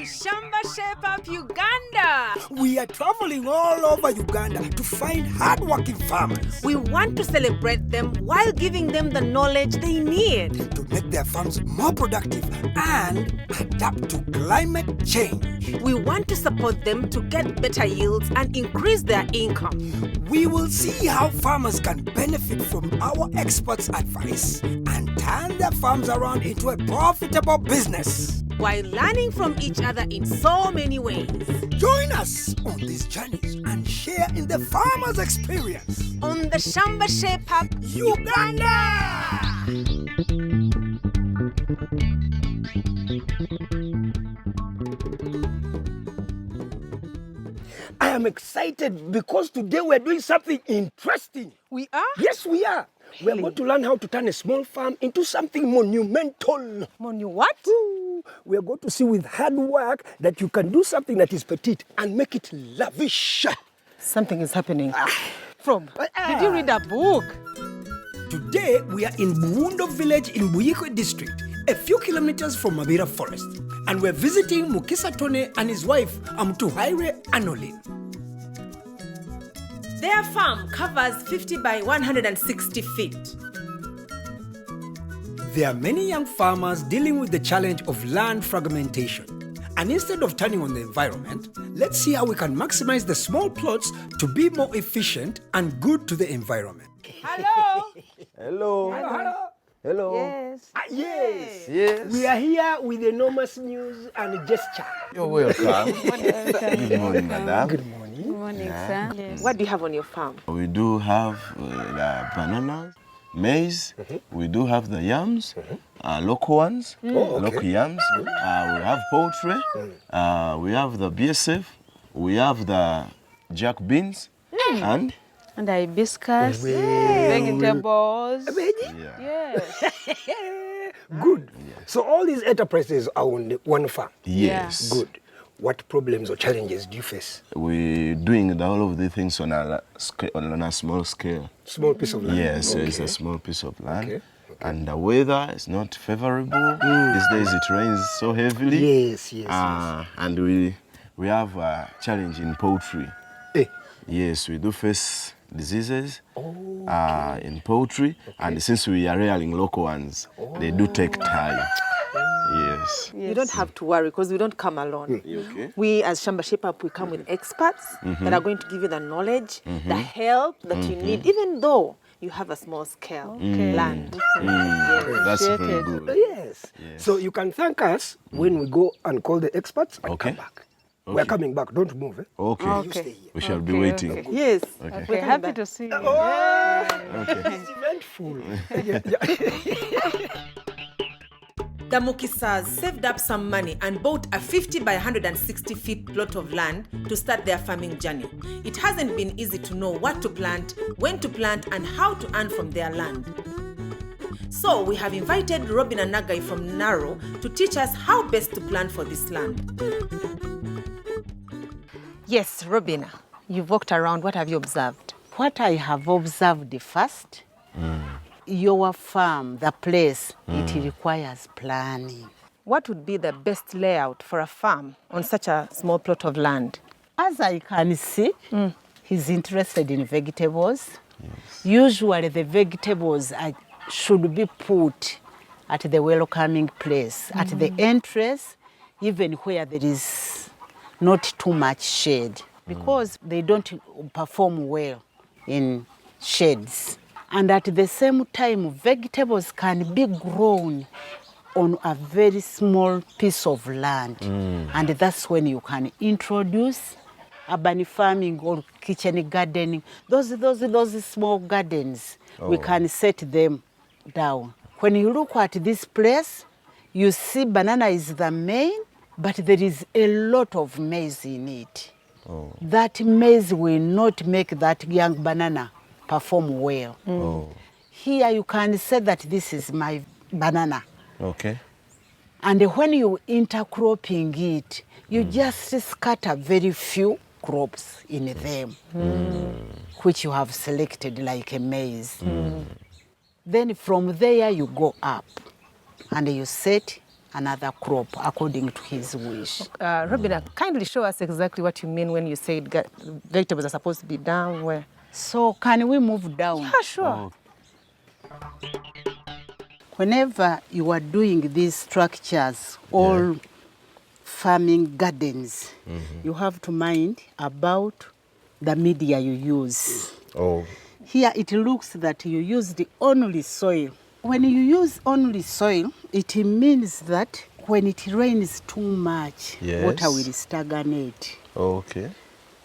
Shamba Shape Up Uganda. We are traveling all over Uganda to find hardworking farmers. We want to celebrate them while giving them the knowledge they need to make their farms more productive and adapt to climate change. We want to support them to get better yields and increase their income. We will see how farmers can benefit from our experts' advice and turn their farms around into a profitable business, while learning from each other in so many ways. Join us on these journeys and share in the farmers' experience on the Shamba Shape Up Uganda! I am excited because today we're doing something interesting. We are? Yes, we are. We are going to learn how to turn a small farm into something monumental. What? We are going to see with hard work that you can do something that is petite and make it lavish. Something is happening. Did you read a book? Today, we are in Buwundo village in Buikwe District, a few kilometers from Mabira Forest. And we're visiting Mukisa Tony and his wife, Amutuhaire Annoline. Their farm covers 50 by 160 feet. There are many young farmers dealing with the challenge of land fragmentation. And instead of turning on the environment, let's see how we can maximize the small plots to be more efficient and good to the environment. Hello. Hello. Hello. Hello. Yes. Yes. We are here with enormous news and gesture. You're welcome. Good morning, madam. Good morning. Good morning, sir. Yes. What do you have on your farm? We do have the bananas, maize. We do have the yams, local ones, local yams. We have poultry. We have the BSF. We have the jack beans and hibiscus, vegetables. Yes. Good. So all these enterprises are on one farm? Yes. Good. What problems or challenges do you face? We're doing all of the things on a small scale. Small piece of land? Yes, okay. It's a small piece of land. Okay. And the weather is not favorable. These days it rains so heavily. Yes. And we have a challenge in poultry. Yes, we do face diseases in poultry, and since we are rearing local ones, they do take time. Yes. You don't have to worry because we don't come alone. Okay. We as Shamba Shape Up, we come with experts that are going to give you the knowledge, the help that you need, even though you have a small scale land. That's very good. Yes. So you can thank us when we go and call the experts and come back. We're coming back. Don't move. Okay. You stay here. We shall be waiting. Okay. Yes. Okay. We're happy to see you. It's eventful. The Mukisas saved up some money and bought a 50 by 160 feet plot of land to start their farming journey. It hasn't been easy to know what to plant, when to plant, and how to earn from their land. So we have invited Robina Nagai from Naro to teach us how best to plant for this land. Yes, Robina, you've walked around. What have you observed? What I have observed first, your farm, the place, it requires planning. What would be the best layout for a farm on such a small plot of land? As I can see, he's interested in vegetables. Yes. Usually the vegetables should be put at the welcoming place, at the entrance, even where there is not too much shade, because they don't perform well in shades. And at the same time, vegetables can be grown on a very small piece of land. And that's when you can introduce urban farming or kitchen gardening. Those small gardens, we can set them down. When you look at this place, you see banana is the main, but there is a lot of maize in it. That maize will not make that young banana perform well. Here you can say that this is my banana. Okay. And when you intercropping it, you just scatter very few crops in them, which you have selected like a maize. Then from there you go up and you set another crop according to his wish. Robina, kindly show us exactly what you mean when you said vegetables are supposed to be down where? So can we move down? Yeah, sure. Whenever you are doing these structures, all farming gardens, you have to mind about the media you use. Oh. Here it looks that you use the only soil. When you use only soil, it means that when it rains too much, water will stagnate. Okay.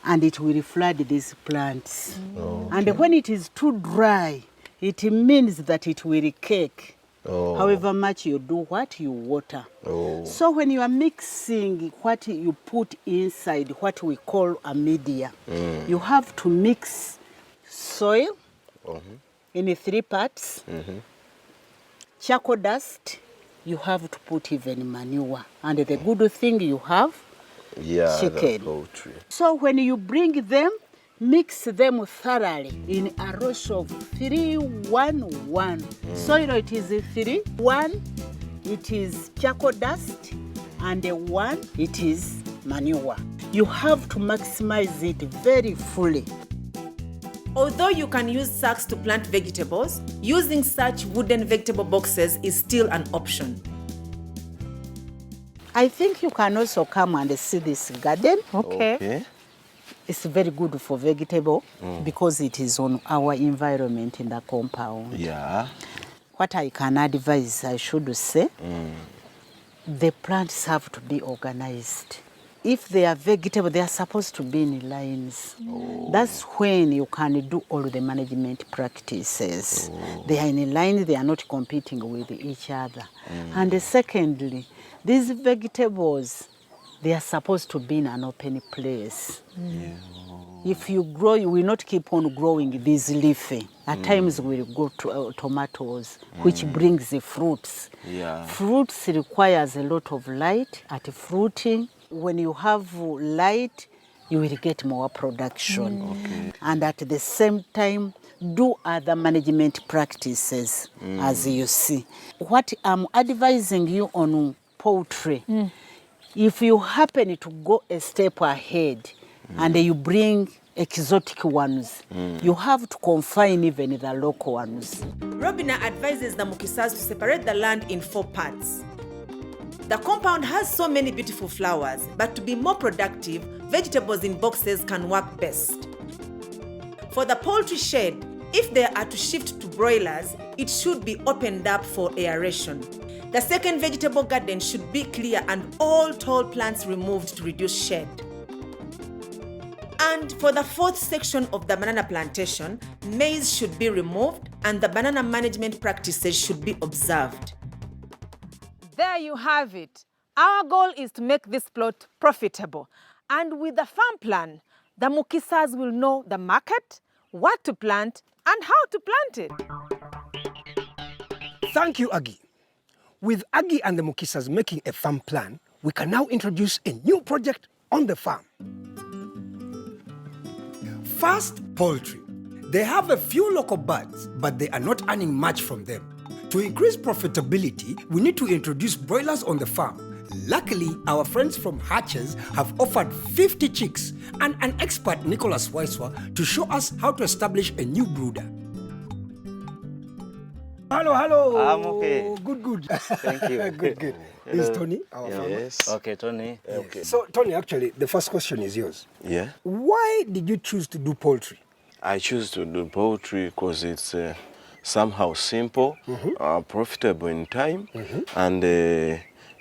And it will flood these plants. Okay. And when it is too dry, it means that it will cake. However much you do what you water. So when you are mixing what you put inside, what we call a media, you have to mix soil in 3 parts, charcoal dust, you have to put even manure. And the good thing you have, chicken. The poultry. So when you bring them, mix them thoroughly in a ratio of 3-1-1. Soil it is 3-1, it is charcoal dust, and 1 it is manure. You have to maximize it very fully. Although you can use sacks to plant vegetables, using such wooden vegetable boxes is still an option. I think you can also come and see this garden. Okay. It's very good for vegetable because it is on our environment in the compound. Yeah. What I can advise, I should say, the plants have to be organized. If they are vegetable, they are supposed to be in lines. That's when you can do all the management practices. They are in line, they are not competing with each other. And secondly, these vegetables, they are supposed to be in an open place. If you grow, you will not keep on growing these leafy. At times we will go to tomatoes, which brings the fruits. Fruits requires a lot of light at fruiting. When you have light, you will get more production. And at the same time, do other management practices, as you see. What I'm advising you on poultry, if you happen to go a step ahead and you bring exotic ones, you have to confine even the local ones. Robina advises the Mukisas to separate the land in 4 parts. The compound has so many beautiful flowers, but to be more productive, vegetables in boxes can work best. For the poultry shed, if they are to shift to broilers, it should be opened up for aeration. The second vegetable garden should be clear and all tall plants removed to reduce shade. And for the 4th section of the banana plantation, maize should be removed and the banana management practices should be observed. There you have it. Our goal is to make this plot profitable. And with the farm plan, the Mukisas will know the market, what to plant, and how to plant it. Thank you, Aggie. With Aggie and the Mukisas making a farm plan, we can now introduce a new project on the farm. First, poultry. They have a few local birds, but they are not earning much from them. To increase profitability, we need to introduce broilers on the farm. Luckily, our friends from Hatches have offered 50 chicks and an expert, Nicholas Waiswa, to show us how to establish a new brooder. Hello. I'm okay. Good. Thank you. Good. This is Tony, our farmer. Yes. Okay, Tony. Okay. So, Tony, actually, the first question is yours. Yeah. Why did you choose to do poultry? I choose to do poultry because it's somehow simple, profitable in time, and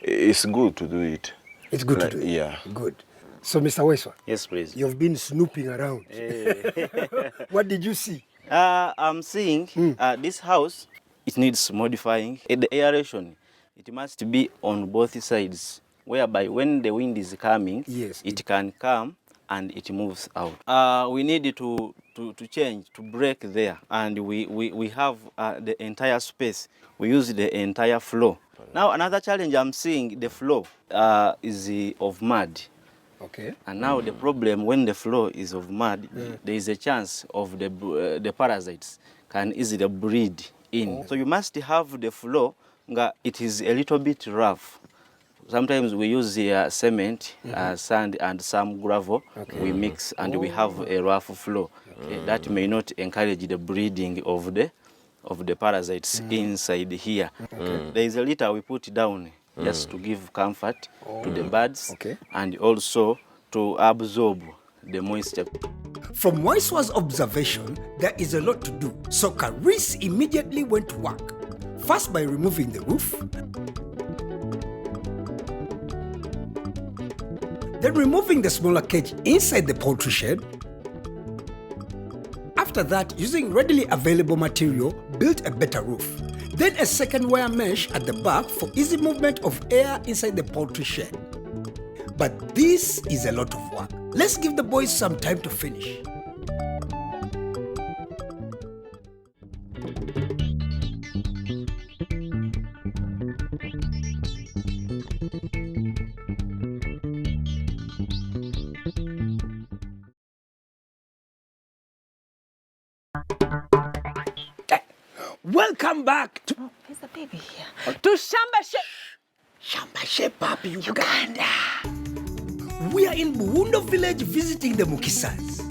it's good to do it. It's good to do it? Yeah. Good. So, Mr. Waiswa, Yes, please. you've been snooping around. What did you see? I'm seeing this house, it needs modifying. The aeration, it must be on both sides, whereby when the wind is coming, it can come and it moves out. We need to change, to break there, and we have the entire space. We use the entire floor. Now another challenge I'm seeing, the floor is of mud. Okay. And now the problem, when the floor is of mud, there is a chance of the parasites can easily breed in. So you must have the floor, it is a little bit rough. Sometimes we use cement, sand, and some gravel. We mix and we have a rough floor. That may not encourage the breeding of the parasites inside here. There is a litter we put down just to give comfort to the birds and also to absorb the moisture. From Waiswa's observation, there is a lot to do, so Caris immediately went to work. First by removing the roof, then removing the smaller cage inside the poultry shed. After that, using readily available material, built a better roof. Then a second wire mesh at the back for easy movement of air inside the poultry shed. But this is a lot of work. Let's give the boys some time to finish. Welcome back to There's a baby here. To Shamba. Shamba, Uganda. We are in Buwundo village visiting the Mukisas.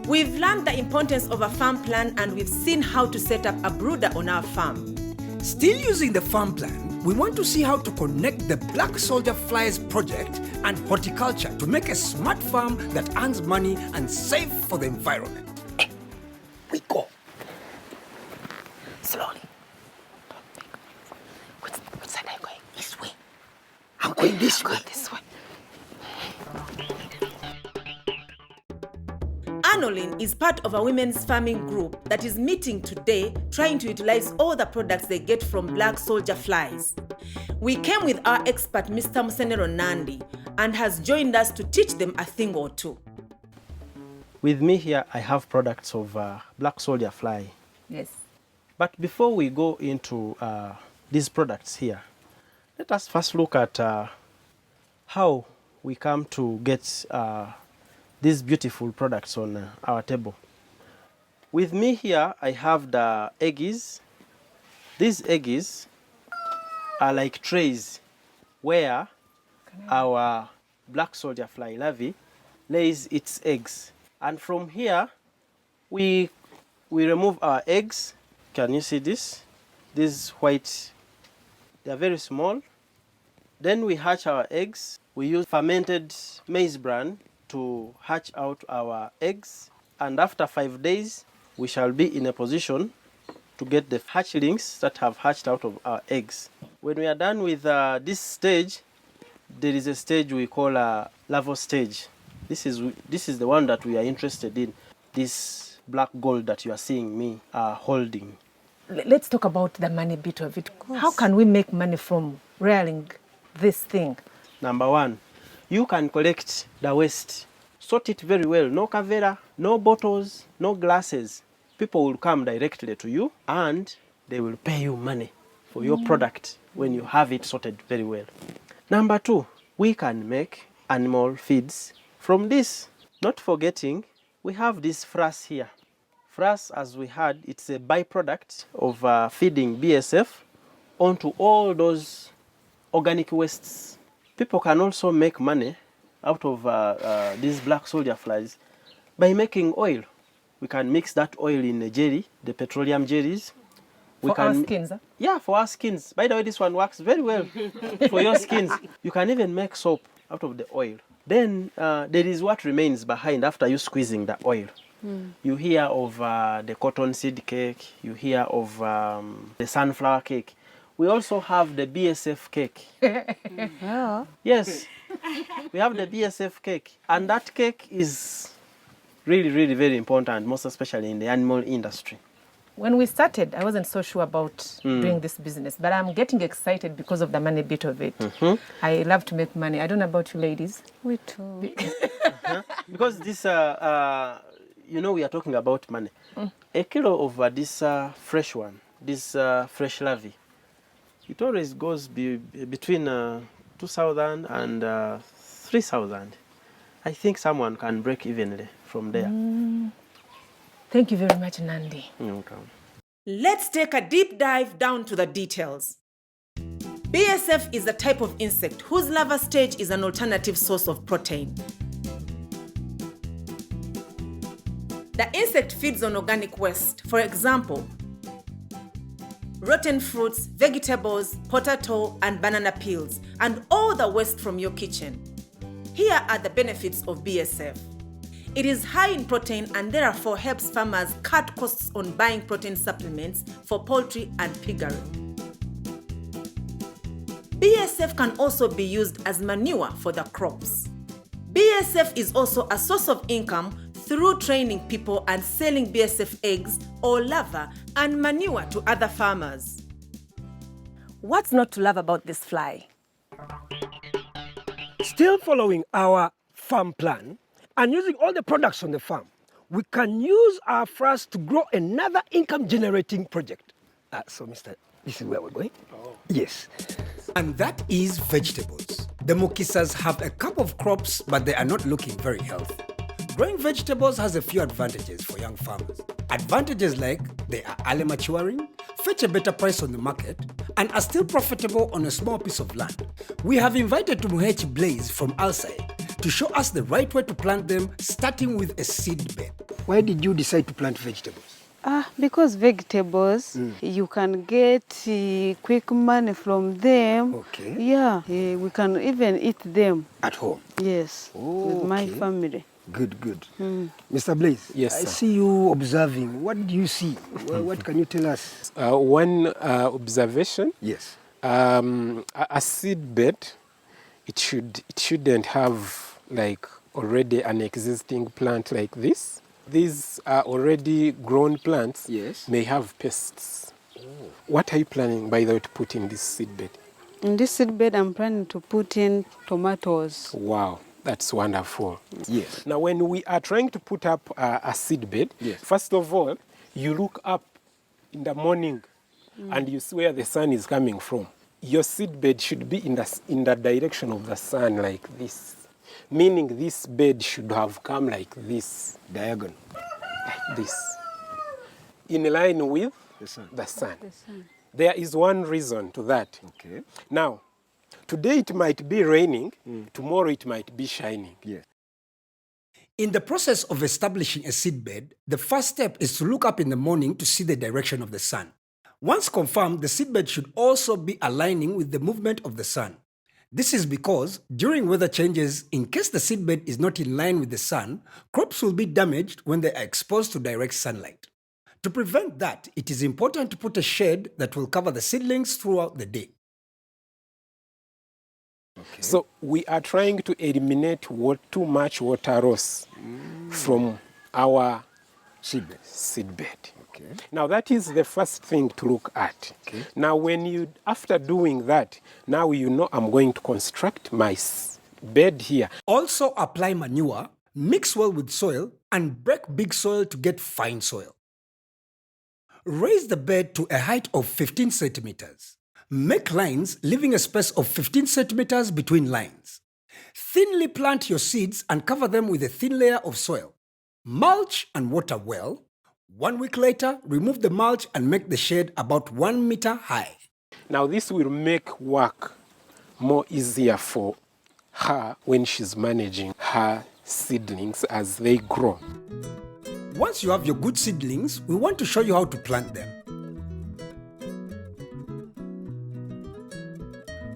We've learned the importance of a farm plan and we've seen how to set up a brooder on our farm. Still using the farm plan, we want to see how to connect the Black Soldier Flies project and horticulture to make a smart farm that earns money and safe for the environment. We go. Slowly. Which side are you going? This way. I'm going this way. This way. Annoline is part of a women's farming group that is meeting today trying to utilize all the products they get from black soldier flies. We came with our expert Mr. Musenero Nandi and has joined us to teach them a thing or two. With me here I have products of black soldier fly. Yes. But before we go into these products here, let us first look at how we come to get these beautiful products on our table. With me here, I have the eggs. These eggs are like trays where our black soldier fly larvae lays its eggs. And from here, we remove our eggs. Can you see this? These white, they are very small. Then we hatch our eggs. We use fermented maize bran to hatch out our eggs. And after 5 days, we shall be in a position to get the hatchlings that have hatched out of our eggs. When we are done with this stage, there is a stage we call a larval stage. This is the one that we are interested in, this black gold that you are seeing me holding. Let's talk about the money bit of it. How can we make money from rearing this thing? Number one, you can collect the waste, sort it very well. No cavera, no bottles, no glasses. People will come directly to you and they will pay you money for your product when you have it sorted very well. Number two, we can make animal feeds from this. Not forgetting, we have this frass here. Frass, as we had, it's a byproduct of feeding BSF onto all those organic wastes. People can also make money out of these black soldier flies by making oil. We can mix that oil in a jelly, the petroleum jellies. For our skins? Huh? Yeah, for our skins. By the way, this one works very well for your skins. You can even make soap out of the oil. Then there is what remains behind after you squeezing the oil. You hear of the cotton seed cake, you hear of the sunflower cake. We also have the BSF cake. Yeah. Yes, we have the BSF cake. And that cake is really, really very important, most especially in the animal industry. When we started, I wasn't so sure about doing this business, but I'm getting excited because of the money bit of it. I love to make money. I don't know about you ladies. We too. Because this, you know, we are talking about money. A kilo of this fresh one, this fresh larvae, it always goes between 2,000 and 3,000. I think someone can break evenly from there. Thank you very much, Nandi. You're welcome. Let's take a deep dive down to the details. BSF is a type of insect whose larva stage is an alternative source of protein. The insect feeds on organic waste, for example, rotten fruits, vegetables, potato and banana peels, and all the waste from your kitchen. Here are the benefits of BSF. It is high in protein and therefore helps farmers cut costs on buying protein supplements for poultry and piggery. BSF can also be used as manure for the crops. BSF is also a source of income through training people and selling BSF eggs or larvae and manure to other farmers. What's not to love about this fly? Still following our farm plan and using all the products on the farm, we can use our frass to grow another income-generating project. So, Mr. This is where we're going? Oh. Yes. And that is vegetables. The Mukisas have a couple of crops, but they are not looking very healthy. Growing vegetables has a few advantages for young farmers. Advantages like they are early maturing, fetch a better price on the market, and are still profitable on a small piece of land. We have invited Amutuhaire Blaze from outside to show us the right way to plant them, starting with a seed bed. Why did you decide to plant vegetables? Because vegetables, you can get quick money from them. Okay. Yeah, we can even eat them. At home? Yes, with my family. Good, good. Mr. Blaze, yes, I sir. see you observing. What do you see? What can you tell us? One observation. Yes. A seed bed, it shouldn't have like already an existing plant like this. These are already grown plants. Yes. May have pests. Oh. What are you planning, by the way, to put in this seed bed? In this seed bed, I'm planning to put in tomatoes. Wow. That's wonderful. Yes. Now, when we are trying to put up a seed bed, yes, first of all, you look up in the morning and you see where the sun is coming from. Your seed bed should be in the direction of the sun like this, meaning this bed should have come like this. Diagonal. Like this. In line with the sun. There is one reason to that. Okay. Now, today it might be raining, tomorrow it might be shining. Yes. In the process of establishing a seed bed, the first step is to look up in the morning to see the direction of the sun. Once confirmed, the seed bed should also be aligning with the movement of the sun. This is because during weather changes, in case the seed bed is not in line with the sun, crops will be damaged when they are exposed to direct sunlight. To prevent that, it is important to put a shade that will cover the seedlings throughout the day. Okay. So we are trying to eliminate too much water loss from our seed bed. Okay. Now that is the first thing to look at. Okay. Now after doing that, now you know I'm going to construct my bed here. Also apply manure, mix well with soil, and break big soil to get fine soil. Raise the bed to a height of 15 centimeters. Make lines, leaving a space of 15 centimeters between lines. Thinly plant your seeds and cover them with a thin layer of soil. Mulch and water well. 1 week later, remove the mulch and make the shade about 1 meter high. Now this will make work more easier for her when she's managing her seedlings as they grow. Once you have your good seedlings, we want to show you how to plant them.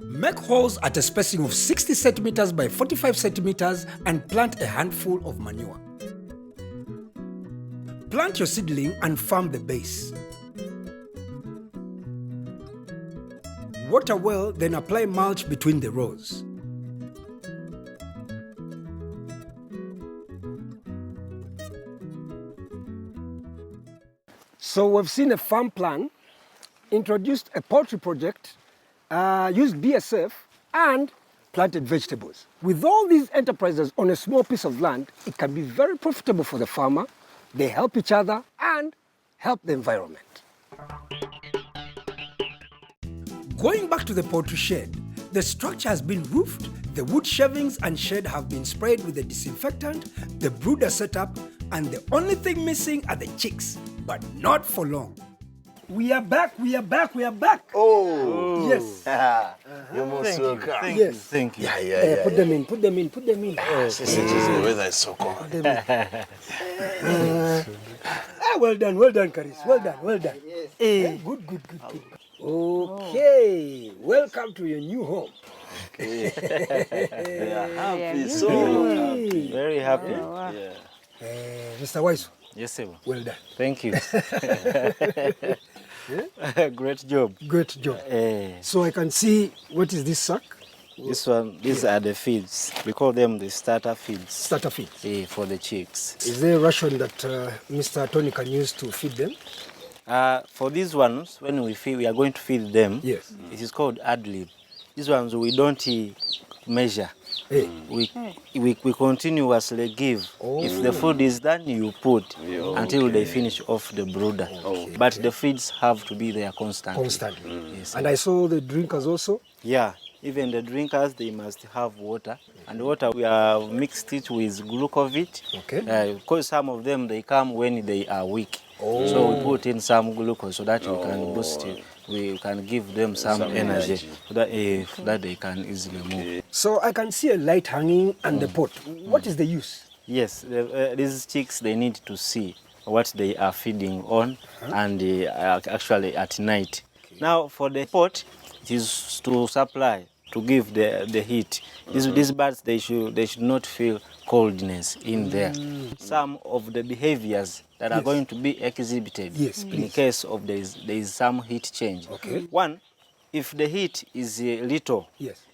Make holes at a spacing of 60 centimeters by 45 centimeters and plant a handful of manure. Plant your seedling and farm the base. Water well, then apply mulch between the rows. So we've seen a farm plan, introduced a poultry project, used BSF, and planted vegetables. With all these enterprises on a small piece of land, it can be very profitable for the farmer. They help each other and help the environment. Going back to the poultry shed, the structure has been roofed, the wood shavings and shed have been sprayed with a disinfectant, the brooder set up, and the only thing missing are the chicks, but not for long. We are back. Oh. Yes. You're most welcome. Thank you. Yeah. Put them in. The weather is so cold. Well done, Karis. Well done. Yes. Good. Okay. Welcome to your new home. They are happy, so happy. Very happy. Mr. Waiso. Yes, sir. Well done. Thank you. Great job. So I can see, what is this sack? These are the feeds. We call them the starter feeds. Starter feeds. For the chicks. Is there a ration that Mr. Tony can use to feed them? For these ones, when we are going to feed them, yes, it is called ad lib. These ones we don't measure. Hey. We continuously give. If the food is done, you put until they finish off the brooder. But the feeds have to be there constantly. Yes, and I saw the drinkers also? Yeah, even the drinkers, they must have water. And water, we have mixed it with glucovit. Because some of them, they come when they are weak. So we put in some glucose so that we can boost it. We can give them some energy so that they can easily move. So I can see a light hanging and the pot. What is the use? Yes, these chicks, they need to see what they are feeding on and actually at night. Now for the pot, it is to supply, to give the heat. These birds, they should not feel coldness in there. Some of the behaviors that are going to be exhibited in case of there is some heat change. One, if the heat is little,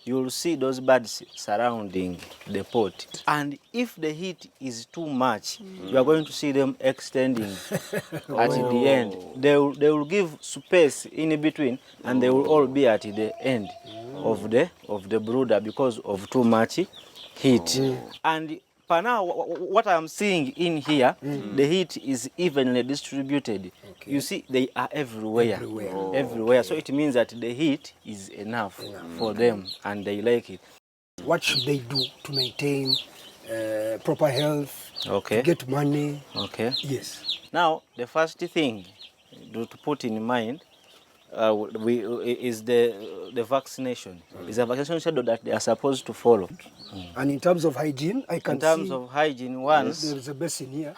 you will see those birds surrounding the pot. And if the heat is too much, you are going to see them extending at the end. They will give space in between, and they will all be at the end of the brooder because of too much heat. And for now, what I'm seeing in here, the heat is evenly distributed. You see, they are everywhere. So it means that the heat is enough for them, and they like it. What should they do to maintain proper health, to get money? Yes. Now, the first thing to put in mind is the vaccination. It's a vaccination schedule that they are supposed to follow. And in terms of hygiene, I can see... In terms of hygiene, there is a basin here.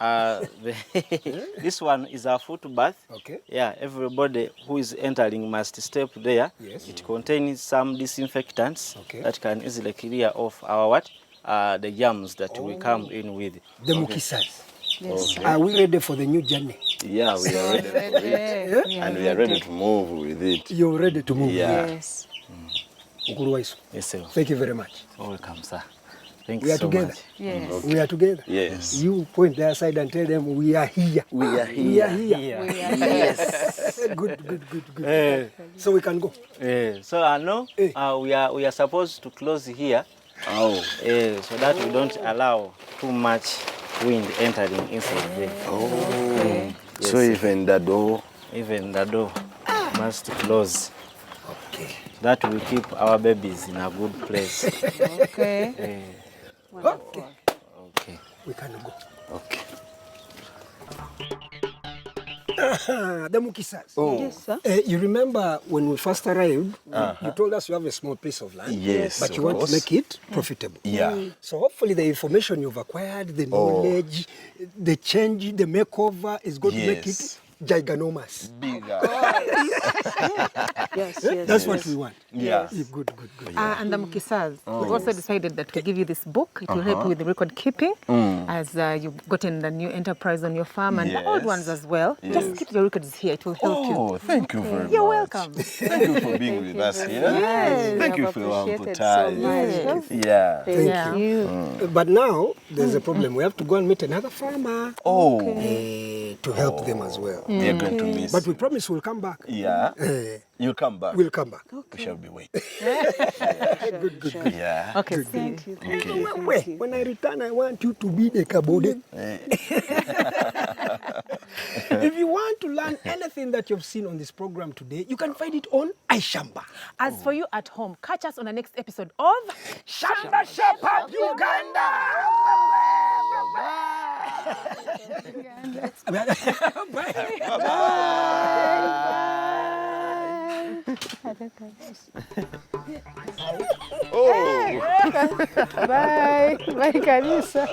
This one is a foot bath. Yeah, everybody who is entering must step there. It contains some disinfectants that can easily clear off the germs that we come in with. The Mukisas. Are we ready for the new journey? Yeah, we are ready for it. And we are ready to move with it. You're ready to move? Yes. Yes, sir. Thank you very much. Welcome, sir. Thank you so so together. Much. Yes. We are together. Yes. You point their side and tell them we are here. We are here. Yes. Good. So we can go. So I know we are supposed to close here. So that we don't allow too much wind entering inside there. So even the door must close. That will keep our babies in a good place. Okay. We can go. Okay. The Mukisas. Yes, sir. You remember when we first arrived, you told us you have a small piece of land. Yes, but you want to make it profitable. Yeah. So hopefully the information you've acquired, the knowledge, the change, the makeover is going to make it giganomous. Bigger. Yes. That's what we want. Yeah. Good. And the Mukisas, we've also decided that to give you this book. It will help you with the record keeping, as you've gotten the new enterprise on your farm and the old ones as well. Just keep your records here. It will help you. Thank you very much. You're welcome. Thank you for being with us here. Yes, Thank you for your Amutuhaire. Yeah. Thank you. But now there's a problem. We have to go and meet another farmer to help them as well. They're going to miss. But we promise we'll come back. Yeah. You'll come back. We'll come back. We shall be waiting. Good. Yeah. Okay, Thank you. When I return, I want you to be the kabode. If you want to learn anything that you've seen on this program today, you can find it on Shamba. As for you at home, catch us on the next episode of Shamba Shepherd Uganda. Bye. Bye. Bye kabisa.